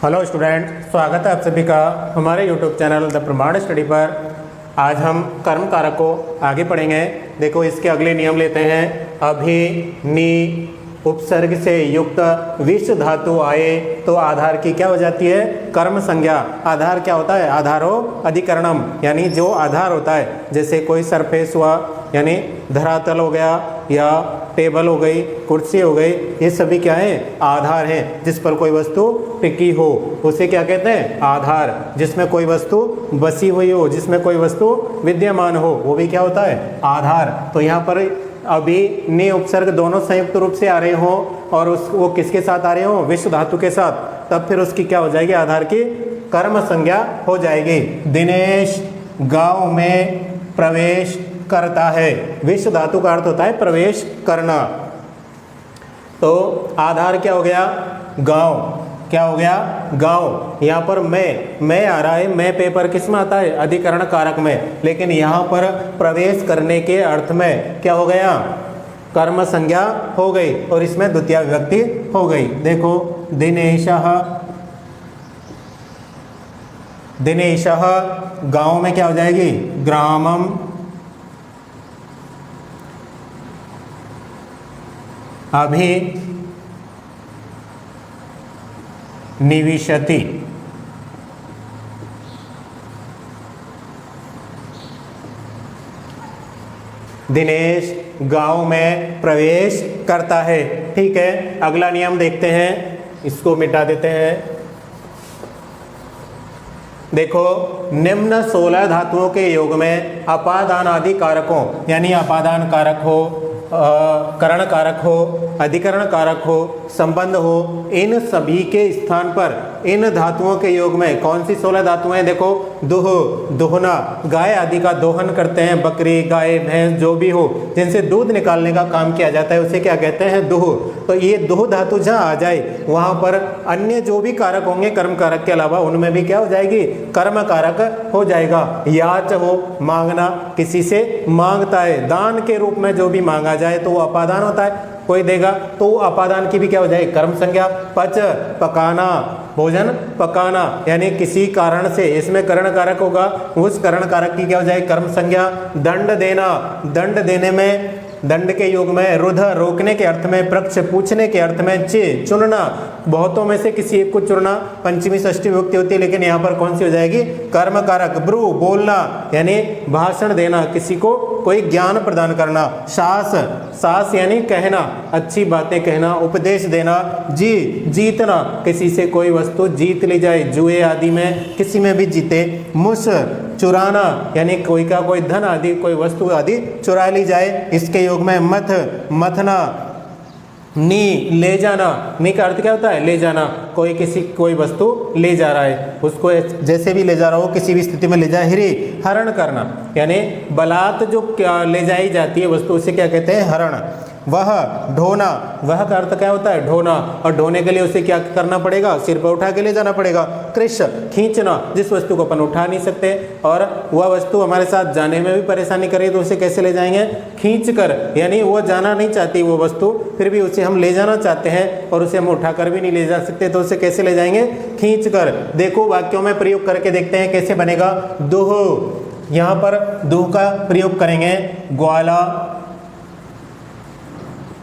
Hello student, स्वागत है आप सभी का हमारे यूट्यूब चैनल द प्रमाण स्टडी पर। आज हम कर्म कारक को आगे पढ़ेंगे। देखो, इसके अगले नियम लेते हैं। अभि नी उपसर्ग से युक्त विश धातु आए तो आधार की क्या हो जाती है? कर्म संज्ञा। आधार क्या होता है? आधारो अधिकरणम, यानी जो आधार होता है, जैसे कोई सरफेस हुआ यानी धरातल हो गया या टेबल हो गई, कुर्सी हो गई, ये सभी क्या है? आधार हैं। जिस पर कोई वस्तु टिकी हो उसे क्या कहते हैं? आधार। जिसमें कोई वस्तु बसी हुई हो, जिसमें कोई वस्तु विद्यमान हो, वो भी क्या होता है? आधार। तो यहाँ पर अभी नि उपसर्ग दोनों संयुक्त रूप से आ रहे हो और वो किसके साथ आ रहे हो? विश्व धातु के साथ, तब फिर उसकी क्या हो जाएगी? आधार की कर्म संज्ञा हो जाएगी। दिनेश गांव में प्रवेश करता है। विश्व धातु का अर्थ होता है प्रवेश करना। तो आधार क्या हो गया? गांव। क्या हो गया? गांव। यहाँ पर मैं आ रहा है। मैं पेपर किस में आता है? अधिकरण कारक में। लेकिन यहाँ पर प्रवेश करने के अर्थ में क्या हो गया? कर्म संज्ञा हो गई और इसमें द्वितीय विभक्ति हो गई। देखो, दिनेशः, दिनेशः गांव में क्या हो जाएगी? ग्रामम। अभि निविशति। दिनेश गांव में प्रवेश करता है। ठीक है, अगला नियम देखते हैं। इसको मिटा देते हैं। देखो, निम्न 16 धातुओं के योग में अपादान आदि कारकों, यानी अपादान कारक हो, करण कारक हो, अधिकरण कारक हो, संबंध हो, इन सभी के स्थान पर इन धातुओं के योग में कौन सी 16 धातुएं? देखो, दुह, दोहना, गाय आदि का दोहन करते हैं। बकरी, गाय, भैंस जो भी हो, जिनसे दूध निकालने का काम किया जाता है, उसे क्या कहते हैं? दुह। तो ये दुह धातु जहाँ आ जाए, वहाँ पर अन्य जो भी कारक होंगे कर्म कारक के अलावा, उनमें भी क्या हो जाएगी? कर्म कारक हो जाएगा। याच हो, मांगना, किसी से मांगता है, दान के रूप में जो भी मांगा जाए तो वो अपादान होता है। कोई देगा तो वो अपादान की भी क्या हो जाए? कर्म संज्ञा। पच, पकाना, भोजन पकाना, यानी किसी कारण से, इसमें करण कारक होगा, उस करण कारक की क्या हो जाए? कर्म संज्ञा। दंड देना, दंड देने में, दंड के योग में रुध, रोकने के अर्थ में, प्रक्ष, पूछने के अर्थ में, चे, चुनना, बहुतों में से किसी एक को चुनना, पंचमी षष्ठी विभक्ति होती है, लेकिन यहाँ पर कौन सी हो जाएगी? कर्म कारक। ब्रू, बोलना, यानी भाषण देना, किसी को कोई ज्ञान प्रदान करना। सास, सास यानी कहना, अच्छी बातें कहना, उपदेश देना। जी, जीतना, किसी से कोई वस्तु जीत ली जाए, जुए आदि में किसी में भी जीते। मुस, चुराना, यानी कोई का कोई धन आदि, कोई वस्तु आदि चुरा ली जाए। इसके योग में मथ, मथना। नी, ले जाना। नी का अर्थ क्या होता है? ले जाना। कोई वस्तु ले जा रहा है, उसको जैसे भी ले जा रहा हो, किसी भी स्थिति में ले जाए। हिरी, हरण करना, यानी बलात् जो ले जाई जाती है वस्तु, उसे क्या कहते हैं? हरण। वह, ढोना, वह का अर्थ क्या होता है? ढोना। और ढोने के लिए उसे क्या करना पड़ेगा? सिर पर उठा के ले जाना पड़ेगा। कृष, खींचना, जिस वस्तु को अपन उठा नहीं सकते और वह वस्तु हमारे साथ जाने में भी परेशानी करे तो उसे कैसे ले जाएंगे? खींच कर, यानी वो जाना नहीं चाहती वो वस्तु, फिर भी उसे हम ले जाना चाहते हैं और उसे हम उठा कर भी नहीं ले जा सकते, तो उसे कैसे ले जाएंगे? खींच कर। देखो, वाक्यों में प्रयोग करके देखते हैं कैसे बनेगा। दुह, यहाँ पर दुह का प्रयोग करेंगे। ग्वाला,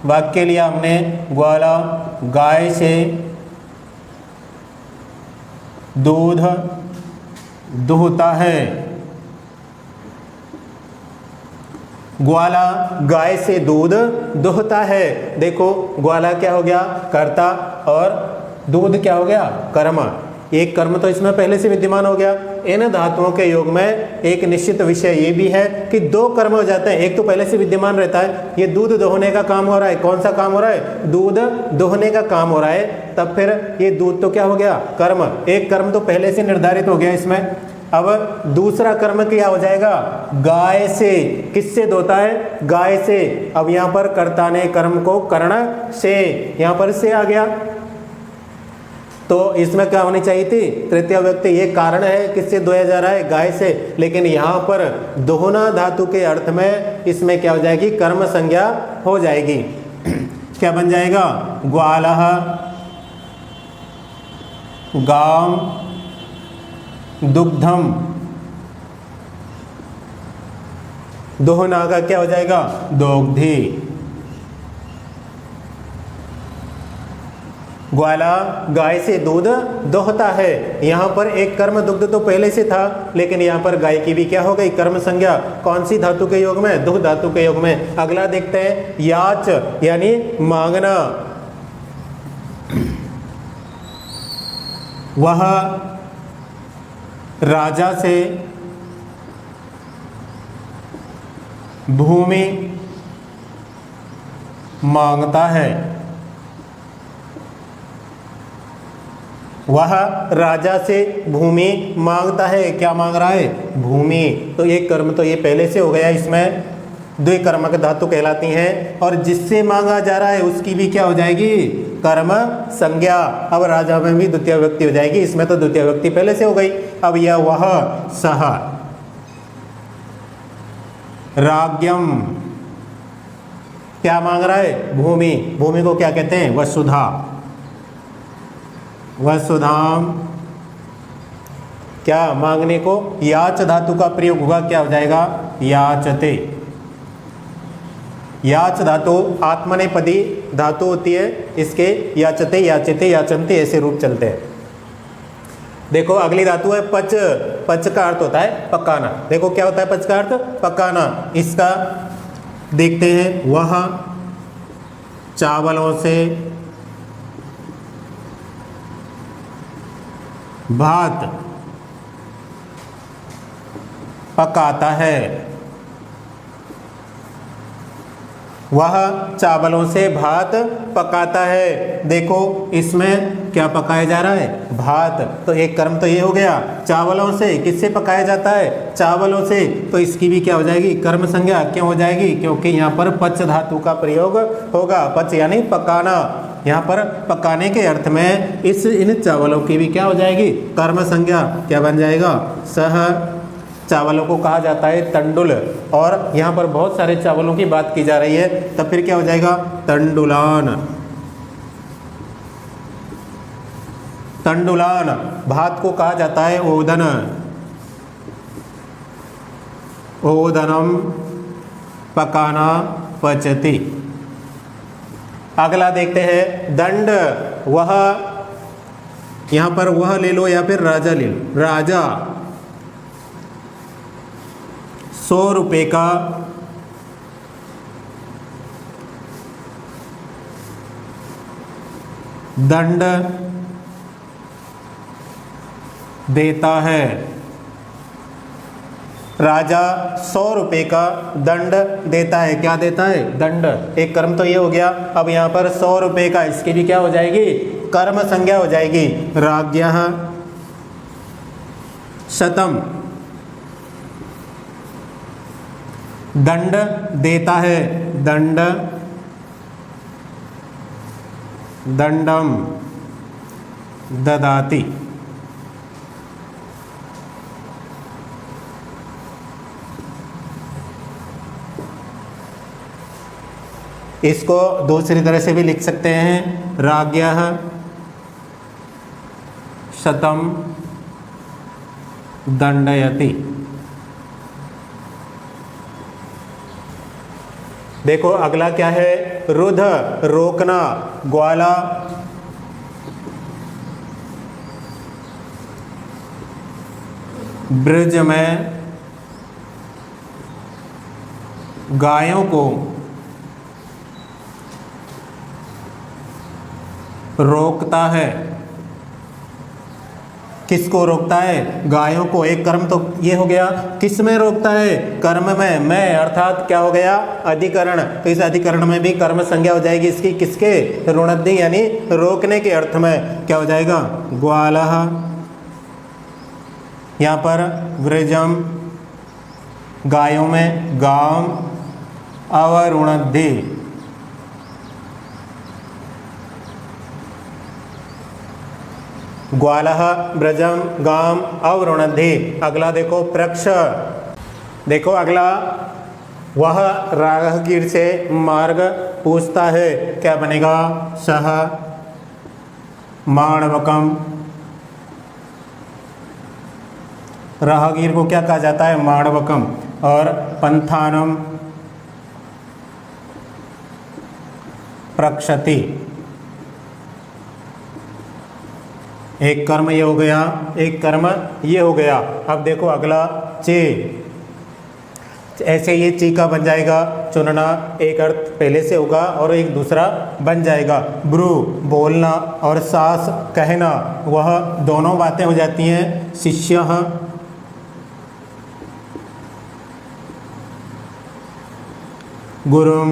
वाक्य लिया हमने, ग्वाला गाय से दूध दुहता है। ग्वाला गाय से दूध दुहता है। देखो, ग्वाला क्या हो गया? कर्ता और दूध क्या हो गया? कर्म। एक कर्म तो इसमें पहले से विद्यमान हो गया। इन धातुओं के योग में एक निश्चित विषय ये भी है कि दो कर्म हो जाते हैं। एक तो पहले से विद्यमान रहता है, ये दूध दोहने का काम हो रहा है। कौन सा काम हो रहा है? दूध दोहने का काम हो रहा है। तब फिर ये दूध तो क्या हो गया? कर्म। एक कर्म तो पहले से निर्धारित हो गया इसमें। अब दूसरा कर्म क्या हो जाएगा? गाय से। किससे धोता है? गाय से। अब यहाँ पर कर्ता ने कर्म को कर्ण से, यहाँ पर से आ गया, तो इसमें क्या होनी चाहिए थी? तृतीय व्यक्ति। ये कारण है किससे धोया जा रहा है? गाय से। लेकिन यहाँ पर दोहना धातु के अर्थ में इसमें क्या हो जाएगी? कर्म संज्ञा हो जाएगी। क्या बन जाएगा? ग्वालः गाम दुग्धम, दोहना का क्या हो जाएगा? दोग्धी। ग्वाला गाय से दूध दोहता है। यहाँ पर एक कर्म दुग्ध तो पहले से था, लेकिन यहाँ पर गाय की भी क्या हो गई? कर्म संज्ञा। कौन सी धातु के योग में? दुग्ध धातु के योग में। अगला देखते हैं, याच यानी मांगना। वह राजा से भूमि मांगता है। वह राजा से भूमि मांगता है। क्या मांग रहा है? भूमि। तो ये कर्म तो ये पहले से हो गया, इसमें द्विकर्मक धातु कहलाती हैं। और जिससे मांगा जा रहा है उसकी भी क्या हो जाएगी? कर्म संज्ञा। अब राजा में भी द्वितीय विभक्ति हो जाएगी, इसमें तो द्वितीय विभक्ति पहले से हो गई। अब यह वह सह राज्ञम, क्या मांग रहा है? भूमि। भूमि को क्या कहते हैं? वसुधा। वसुधाम, क्या मांगने को? याच धातु का प्रयोग होगा, क्या हो जाएगा? याचते। याच धातु आत्मनेपदी धातु होती है, इसके याचते, याचते, याचनते ऐसे रूप चलते हैं। देखो अगली धातु है पच। पच का अर्थ होता है पकाना। देखो क्या होता है पच का अर्थ? पकाना। इसका देखते हैं, वह चावलों से भात पकाता है। वह चावलों से भात पकाता है। देखो इसमें क्या पकाया जा रहा है? भात। तो एक कर्म तो ये हो गया, चावलों से। किससे पकाया जाता है? चावलों से। तो इसकी भी क्या हो जाएगी? कर्म संज्ञा। क्यों हो जाएगी? क्योंकि यहाँ पर पच धातु का प्रयोग होगा। पच यानी पकाना। यहाँ पर पकाने के अर्थ में इन चावलों की भी क्या हो जाएगी? कर्म संज्ञा। क्या बन जाएगा? सह। चावलों को कहा जाता है तंडुल, और यहाँ पर बहुत सारे चावलों की बात की जा रही है, तब फिर क्या हो जाएगा? तंडुलान। तंडुलान। भात को कहा जाता है ओदन। ओदनम पकाना, पचती। अगला देखते हैं दंड। वह, यहाँ पर वह ले लो या फिर राजा ले लो। राजा 100 रुपये का दंड देता है। राजा 100 रुपये का दंड देता है। क्या देता है? दंड। एक कर्म तो ये हो गया। अब यहाँ पर 100 रुपये का, इसकी भी क्या हो जाएगी? कर्म संज्ञा हो जाएगी। राज्ञः शतम, दंड देता है। दंड, दंडम ददाति। इसको दूसरी तरह से भी लिख सकते हैं, राज्ञः शतम दंडयति। देखो अगला क्या है? रुध, रोकना। ग्वाला ब्रज में गायों को रोकता है। किसको रोकता है? गायों को। एक कर्म तो ये हो गया। किस में रोकता है? कर्म में। मैं अर्थात क्या हो गया? अधिकरण। तो इस अधिकरण में भी कर्म संज्ञा हो जाएगी इसकी। किसके? रुणद्धि यानी रोकने के अर्थ में। क्या हो जाएगा? ग्वालः। यहाँ पर वृजम गायों में, गाम अवरुणद्धि। ग्वालः ब्रजम गाम अवरुणद्धि। अगला देखो प्रक्ष। देखो अगला, वह राहगीर से मार्ग पूछता है। क्या बनेगा? सह माणवकम राहगीर को क्या कहा जाता है? माणवकम। और पंथानम प्रक्षति, एक कर्म ये हो गया, एक कर्म ये हो गया। अब देखो अगला चे, ऐसे ये ची का बन जाएगा चुनना, एक अर्थ पहले से होगा और एक दूसरा बन जाएगा। ब्रू बोलना और सास कहना, वह दोनों बातें हो जाती हैं। शिष्य गुरुम,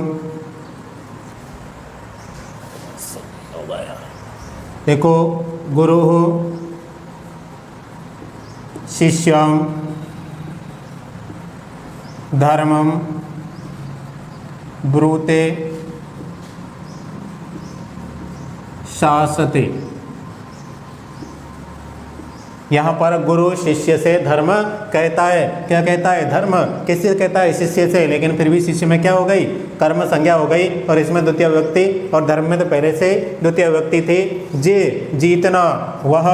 देखो गुरु शिष्यम धर्मम ब्रूते शासते। यहाँ पर गुरु शिष्य से धर्म कहता है। क्या कहता है? धर्म। किससे कहता है? शिष्य से। लेकिन फिर भी शिष्य में क्या हो गई? कर्म संज्ञा हो गई और इसमें द्वितीय व्यक्ति, और धर्म में तो पहले से द्वितीय व्यक्ति थी। जे जीतना, वह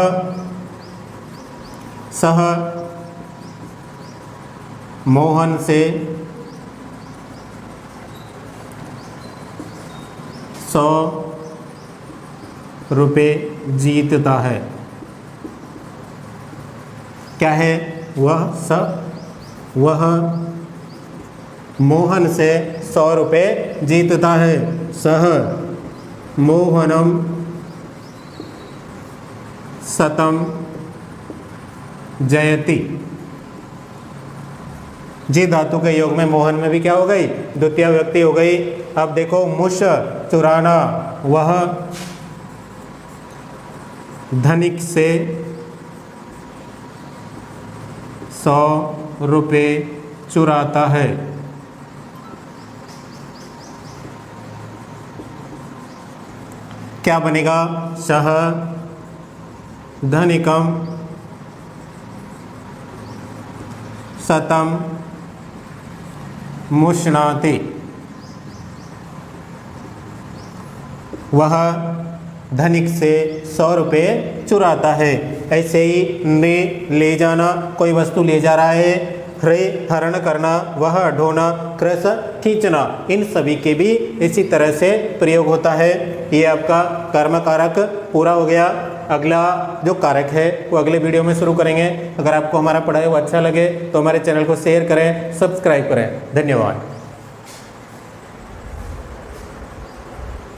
सह मोहन से 100 रुपये जीतता है। क्या है? वह मोहन से 100 रुपये जीतता है। सह मोहनम शतम जयति। जी धातु के योग में मोहन में भी क्या हो गई? द्वितीय व्यक्ति हो गई। अब देखो मुश चुराना, वह धनिक से 100 रुपये चुराता है। क्या बनेगा? सह धनिकम शतम मुष्णाति। वह धनिक से 100 रुपये चुराता है। ऐसे ही ने ले जाना, कोई वस्तु ले जा रहा है। हृ हरण करना, वह ढोना। कृस खींचना। इन सभी के भी इसी तरह से प्रयोग होता है। ये आपका कर्म कारक पूरा हो गया। अगला जो कारक है वो अगले वीडियो में शुरू करेंगे। अगर आपको हमारा पढ़ाई वो अच्छा लगे तो हमारे चैनल को शेयर करें, सब्सक्राइब करें। धन्यवाद।